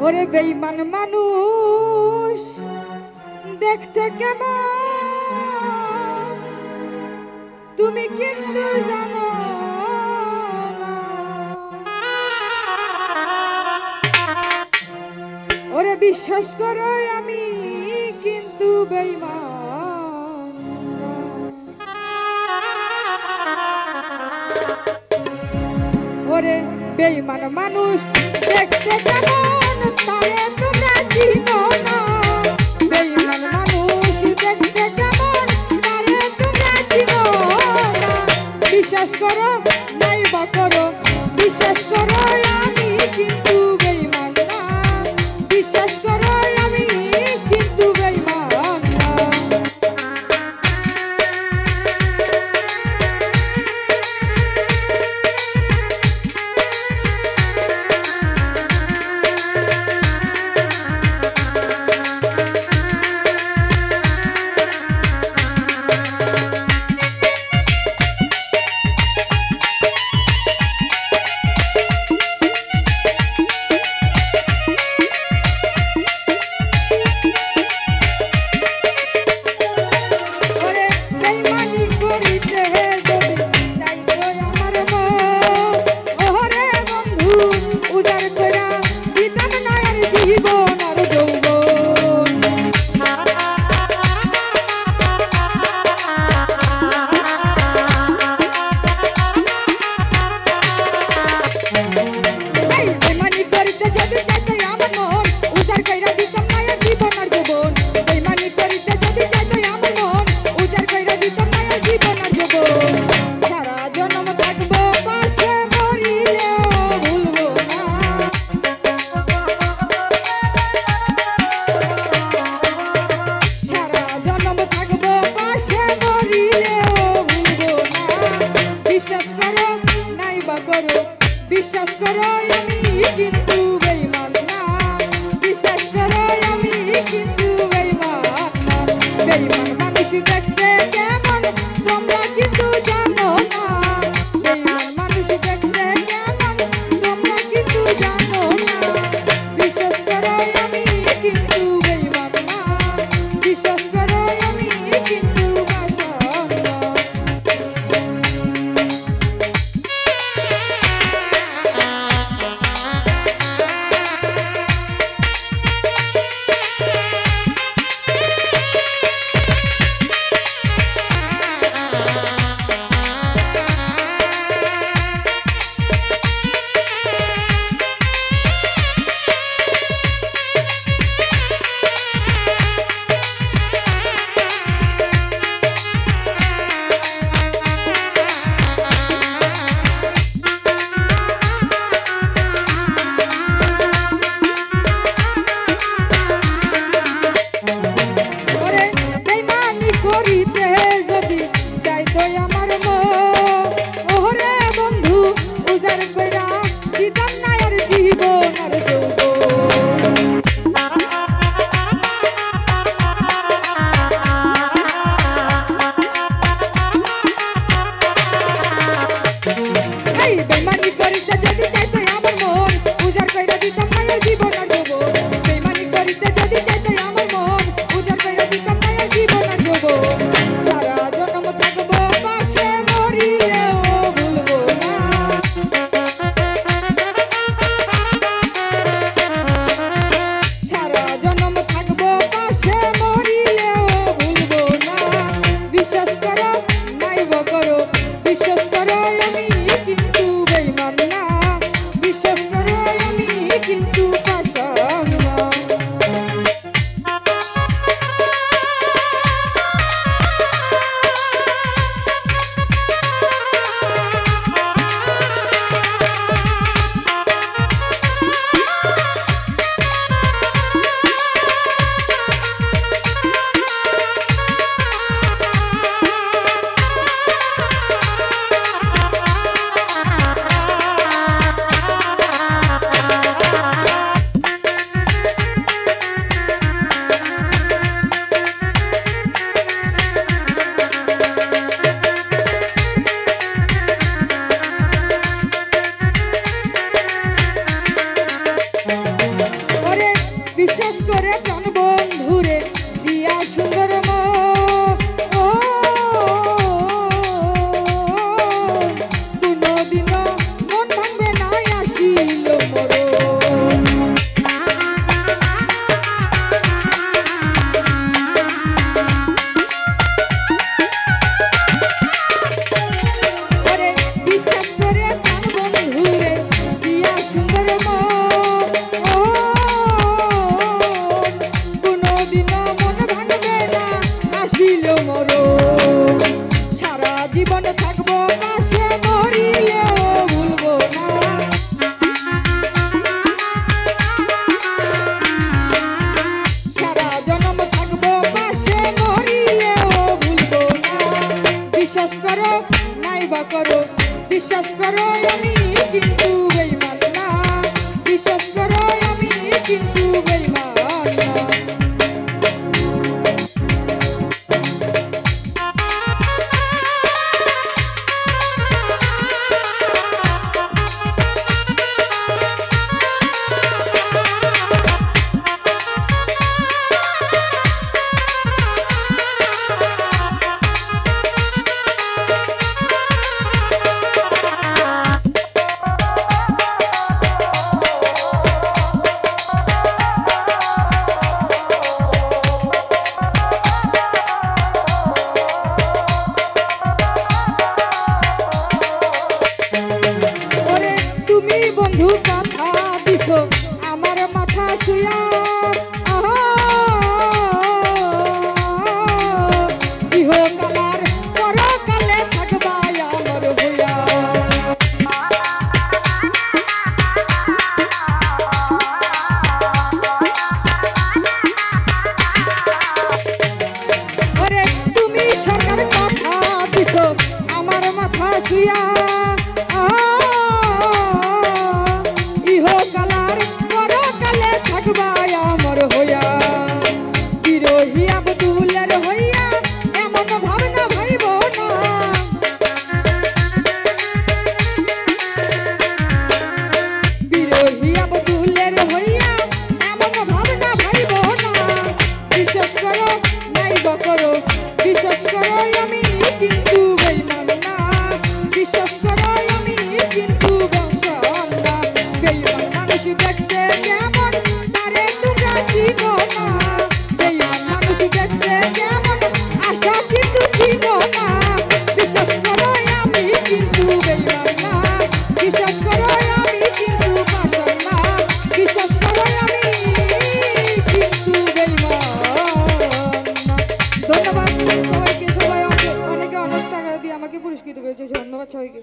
ওরে বেঈমান মানুষ দেখতে কেমন তুমি কিন্তু জানো না। ওরে বিশ্বাস করো আমি কিন্তু বেঈমান। ওরে বেঈমান মানুষ দেখতে কেমন তারে তোমরা চিনো না। বেঈমান মানুষ দেখতে কেমন তারে তোমরা চিনো না। বিশ্বাস করো নাই বা করো, বিশ্বাস করো আমি কিন্তু বেঈমান না। বিশ্বাস করো আমি কিন্তু বেঈমান না। বিশ্বাস করো আমি কিন্তু বেঈমান না। বিশ্বাস করো আমি কিন্তু বেঈমান না। বেঈমান মানুষ দেখতে কেমন তোমরা কিন্তু জানো না। বেঈমান মানুষ দেখতে কেমন তোমরা কিন্তু জানো না। বিশ্বাস করো আমি কিন্তু বেঈমান না। বিশ্বাস করো আমি কিন্তু বাসন না। বিশ্বাস করো আমি কিন্তু বেঈমান না। বিশ্বাস করো আমি কিন্তু কিন্তু বেঈমান না, বিশ্বাস করো আমি কিন্তু বেঈমান না। বন্ধু কথা দিছ আমার মাথা শুয়া, ইহকালার পরকালে থাকবা আমার হইয়া। ওরে তুমি সরকার কথা দিছ আমার মাথা শুয়া, ইহকালার পরকালে থাকবা আমার হইয়া। বিরোহী আব্দুলের হইয়া এমন ভাবনা ভাইব না, বিরোহী আব্দুলের হইয়া এমন ভাবনা ভাইব না। বিশ্বাস করো নাইবা করো, বিশ্বাস করো আমি কিন্তু বেঈমান না, বিশ্বাস করো আমি কিন্তু বেঈমান না। বেঈমান মানুষ দেখতে কেমন তারে তোমরা চিনো না, বেঈমান মানুষ দেখতে কেমন আশা কিন্তু চিনো না। বিশ্বাস করো আমি কিন্তু বেঈমান না, বিশ্বাস করো আমি কিন্তু পাষাণ না, বিশ্বাস করো আমি কিন্তু বেঈমান না। ধন্যবাদ সবাইকে, সবাই অনেকে অনেক টাকা দিয়ে আমাকে পুরস্কৃত করেছে, ধন্যবাদ সবাইকে।